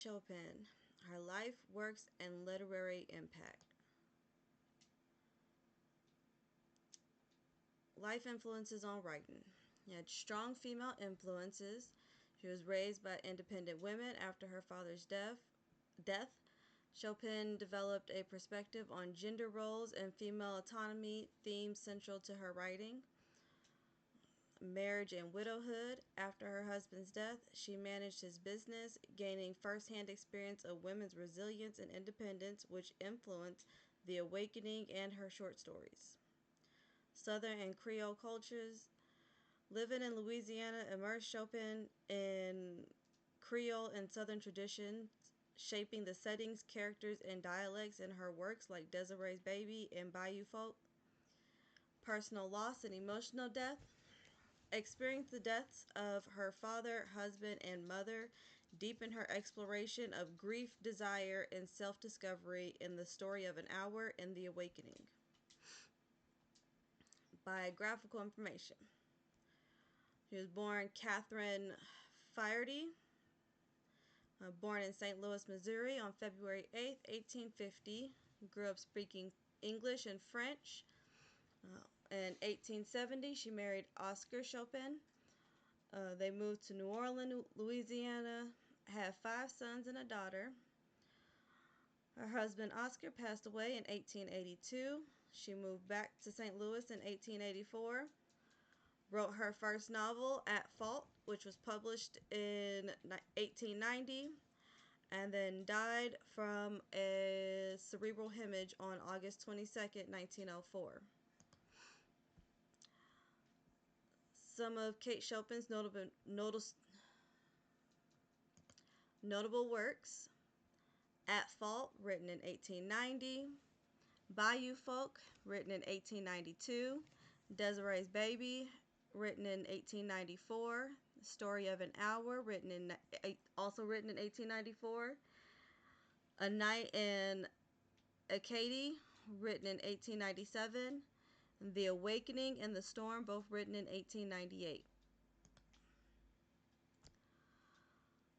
Chopin, her life, works, and literary impact. Life influences on writing. She had strong female influences. She was raised by independent women after her father's death. Chopin developed a perspective on gender roles and female autonomy, themes central to her writing. Marriage and widowhood. After her husband's death, she managed his business, gaining firsthand experience of women's resilience and independence, which influenced The Awakening and her short stories. Southern and Creole cultures. Living in Louisiana immersed Chopin in Creole and Southern traditions, shaping the settings, characters, and dialects in her works like Desiree's Baby and Bayou Folk. Personal loss and emotional death. Experienced the deaths of her father, husband, and mother, deepened her exploration of grief, desire, and self discovery in The Story of an Hour and The Awakening. Biographical information. She was born Catherine Fiarty, born in St. Louis, Missouri on February 8th, 1850. Grew up speaking English and French. In 1870, she married Oscar Chopin. They moved to New Orleans, Louisiana, had 5 sons and a daughter. Her husband Oscar passed away in 1882. She moved back to St. Louis in 1884. Wrote her first novel, At Fault, which was published in 1890, and then died from a cerebral hemorrhage on August 22nd, 1904. Some of Kate Chopin's notable works: At Fault, written in 1890, Bayou Folk, written in 1892, Desiree's Baby, written in 1894, Story of an Hour, also written in 1894, A Night in Acadie, written in 1897, The Awakening and the Storm, both written in 1898.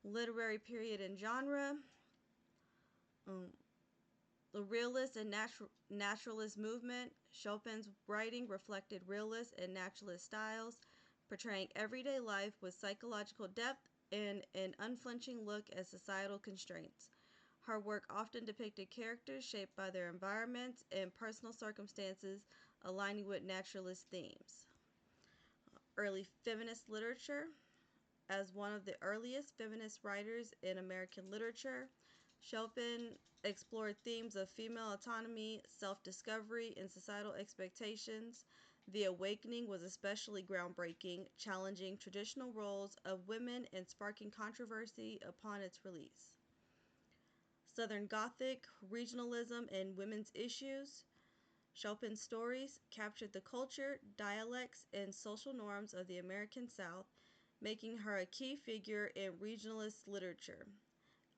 Literary period and genre. The realist and naturalist movement. Chopin's writing reflected realist and naturalist styles, portraying everyday life with psychological depth and an unflinching look at societal constraints. Her work often depicted characters shaped by their environments and personal circumstances, aligning with naturalist themes. Early feminist literature. As one of the earliest feminist writers in American literature, Chopin explored themes of female autonomy, self-discovery, and societal expectations. The Awakening was especially groundbreaking, challenging traditional roles of women and sparking controversy upon its release. Southern Gothic, regionalism, and women's issues. Chopin's stories captured the culture, dialects, and social norms of the American South, making her a key figure in regionalist literature.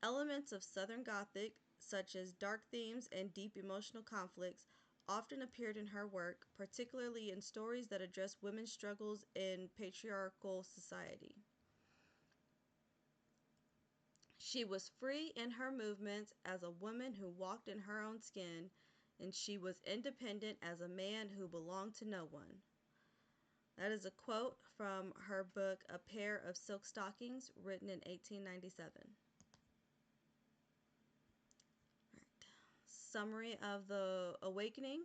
Elements of Southern Gothic, such as dark themes and deep emotional conflicts, often appeared in her work, particularly in stories that address women's struggles in patriarchal society. She was free in her movements as a woman who walked in her own skin, and she was independent as a man who belonged to no one. That is a quote from her book, A Pair of Silk Stockings, written in 1897. Right. Summary of The Awakening.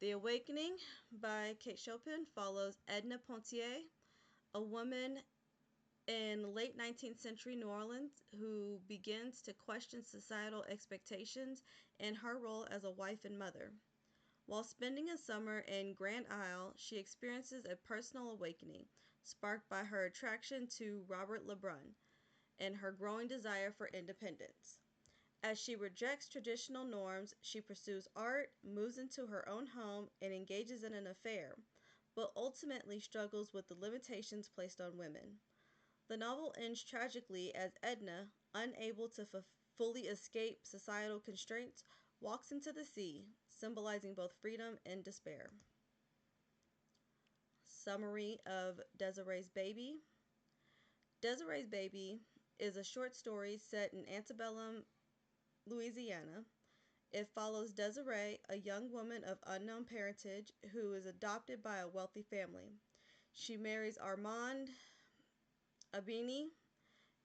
The Awakening by Kate Chopin follows Edna Pontier, a woman in late 19th century New Orleans who begins to question societal expectations and her role as a wife and mother. While spending a summer in Grand Isle, she experiences a personal awakening, sparked by her attraction to Robert Lebrun and her growing desire for independence. As she rejects traditional norms, she pursues art, moves into her own home, and engages in an affair, but ultimately struggles with the limitations placed on women. The novel ends tragically as Edna, unable to fully escape societal constraints, walks into the sea, symbolizing both freedom and despair. Summary of Desiree's Baby. Desiree's Baby is a short story set in antebellum Louisiana. It follows Desiree, a young woman of unknown parentage who is adopted by a wealthy family. She marries Armand Abini,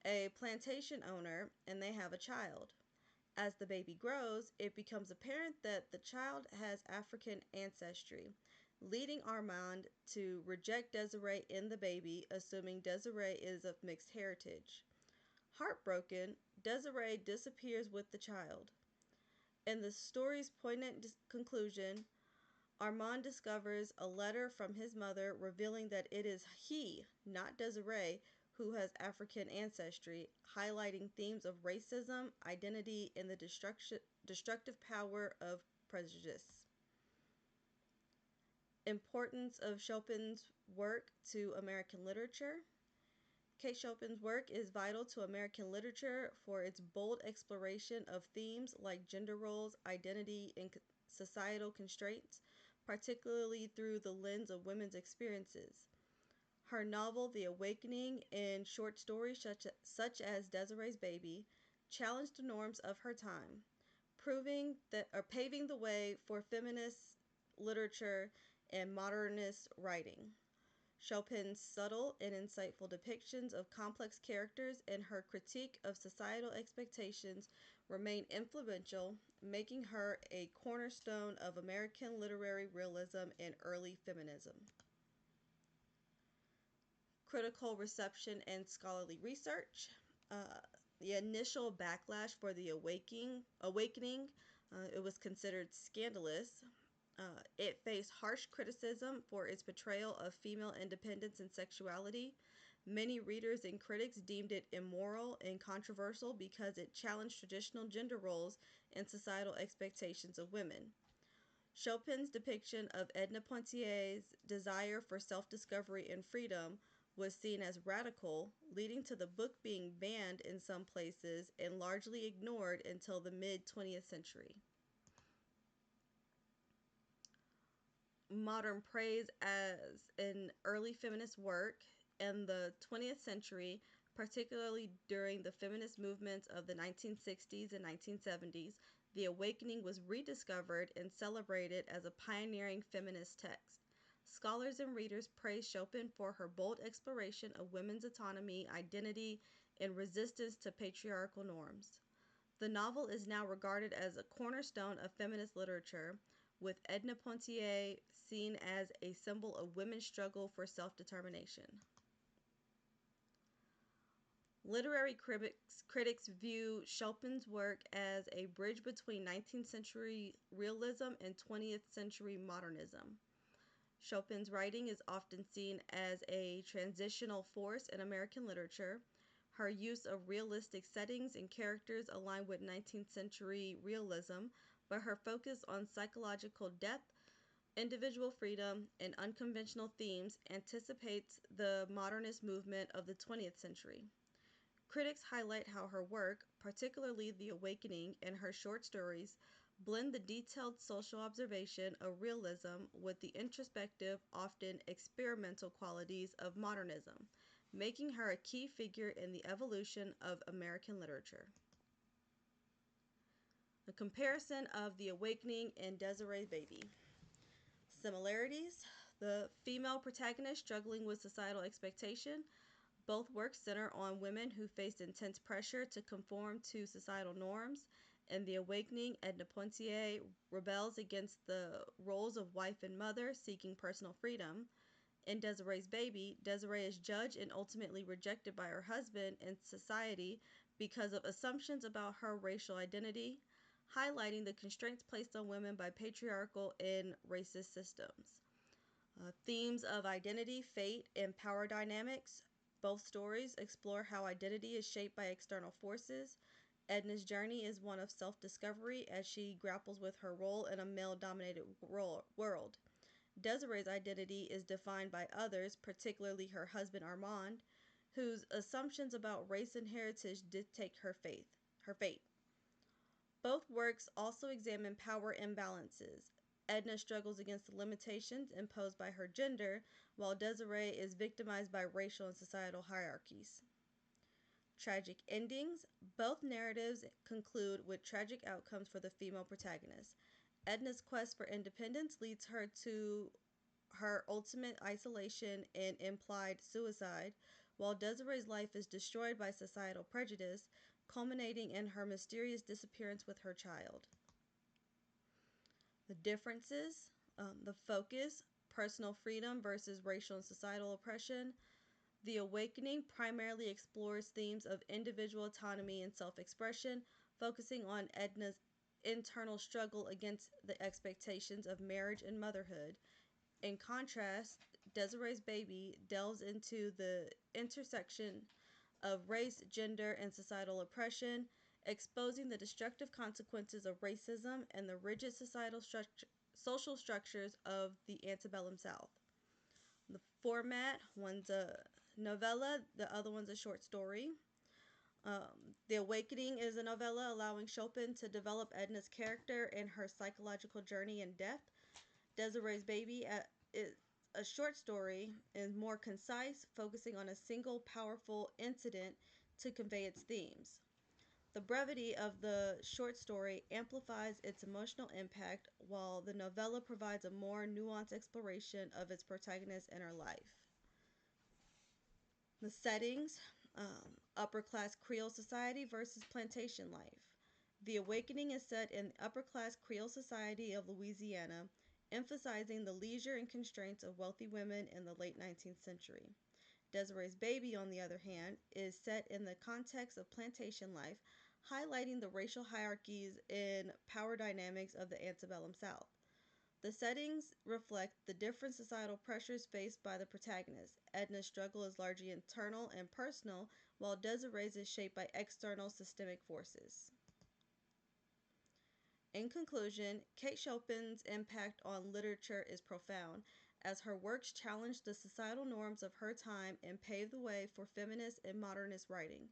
a plantation owner, and they have a child. As the baby grows, it becomes apparent that the child has African ancestry, leading Armand to reject Desiree in the baby, assuming Desiree is of mixed heritage. Heartbroken, Desiree disappears with the child. In the story's poignant conclusion, Armand discovers a letter from his mother revealing that it is he, not Desiree, who has African ancestry, highlighting themes of racism, identity, and the destructive power of prejudice. Importance of Chopin's work to American literature. Kate Chopin's work is vital to American literature for its bold exploration of themes like gender roles, identity, and societal constraints, particularly through the lens of women's experiences. Her novel, The Awakening, and short stories such as Desiree's Baby challenged the norms of her time, paving the way for feminist literature and modernist writing. Chopin's subtle and insightful depictions of complex characters and her critique of societal expectations remain influential, making her a cornerstone of American literary realism and early feminism. Critical reception and scholarly research. Uh, the initial backlash for the awakening, it was considered scandalous. It faced harsh criticism for its portrayal of female independence and sexuality. Many readers and critics deemed it immoral and controversial because it challenged traditional gender roles and societal expectations of women. Chopin's depiction of Edna Pontier's desire for self discovery and freedom was seen as radical, leading to the book being banned in some places and largely ignored until the mid 20th century. Modern praise as an early feminist work in the 20th century, particularly during the feminist movements of the 1960s and 1970s. The Awakening was rediscovered and celebrated as a pioneering feminist text. Scholars and readers praise Chopin for her bold exploration of women's autonomy, identity, and resistance to patriarchal norms. The novel is now regarded as a cornerstone of feminist literature, with Edna Pontier seen as a symbol of women's struggle for self determination. Literary critics view Chopin's work as a bridge between 19th century realism and 20th century modernism. Chopin's writing is often seen as a transitional force in American literature. Her use of realistic settings and characters align with 19th century realism, but her focus on psychological depth, individual freedom, and unconventional themes anticipates the modernist movement of the 20th century. Critics highlight how her work, particularly The Awakening and her short stories, blend the detailed social observation of realism with the introspective, often experimental qualities of modernism, making her a key figure in the evolution of American literature. A comparison of The Awakening and Desiree's Baby. Similarities: the female protagonist struggling with societal expectation. Both works center on women who faced intense pressure to conform to societal norms. In The Awakening, Edna Pontier rebels against the roles of wife and mother, seeking personal freedom. In Desiree's Baby, Desiree is judged and ultimately rejected by her husband and society because of assumptions about her racial identity, highlighting the constraints placed on women by patriarchal and racist systems. Themes of identity, fate, and power dynamics. Both stories explore how identity is shaped by external forces. Edna's journey is one of self discovery as she grapples with her role in a male dominated world. Desiree's identity is defined by others, particularly her husband Armand, whose assumptions about race and heritage dictate her fate. Both works also examine power imbalances. Edna struggles against the limitations imposed by her gender, while Desiree is victimized by racial and societal hierarchies. Tragic endings. Both narratives conclude with tragic outcomes for the female protagonist. Edna's quest for independence leads her to her ultimate isolation and implied suicide, while Desiree's life is destroyed by societal prejudice, culminating in her mysterious disappearance with her child. The differences, the focus, personal freedom versus racial and societal oppression. The Awakening primarily explores themes of individual autonomy and self expression, focusing on Edna's internal struggle against the expectations of marriage and motherhood. In contrast, Desiree's Baby delves into the intersection of race, gender, and societal oppression, exposing the destructive consequences of racism and the rigid social structures of the antebellum South. The format, one's a novella, the other one's a short story. The Awakening is a novella allowing Chopin to develop Edna's character and her psychological journey in depth. Desiree's Baby is a short story and more concise, focusing on a single powerful incident to convey its themes. The brevity of the short story amplifies its emotional impact, while the novella provides a more nuanced exploration of its protagonist's inner life. The settings, upper class Creole society versus plantation life. The Awakening is set in upper class Creole society of Louisiana, emphasizing the leisure and constraints of wealthy women in the late 19th century. Desiree's Baby, on the other hand, is set in the context of plantation life, highlighting the racial hierarchies and power dynamics of the antebellum South. The settings reflect the different societal pressures faced by the protagonist. Edna's struggle is largely internal and personal, while Desiree's is shaped by external systemic forces. In conclusion, Kate Chopin's impact on literature is profound, as her works challenge the societal norms of her time and pave the way for feminist and modernist writing.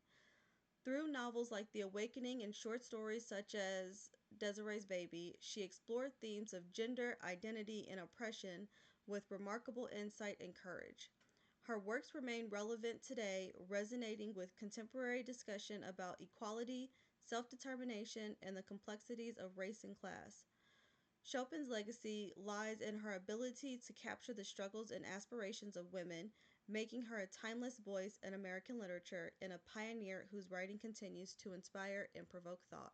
Through novels like The Awakening and short stories such as Desiree's Baby, she explored themes of gender, identity, and oppression with remarkable insight and courage. Her works remain relevant today, resonating with contemporary discussion about equality, self determination, and the complexities of race and class. Chopin's legacy lies in her ability to capture the struggles and aspirations of women, making her a timeless voice in American literature and a pioneer whose writing continues to inspire and provoke thought.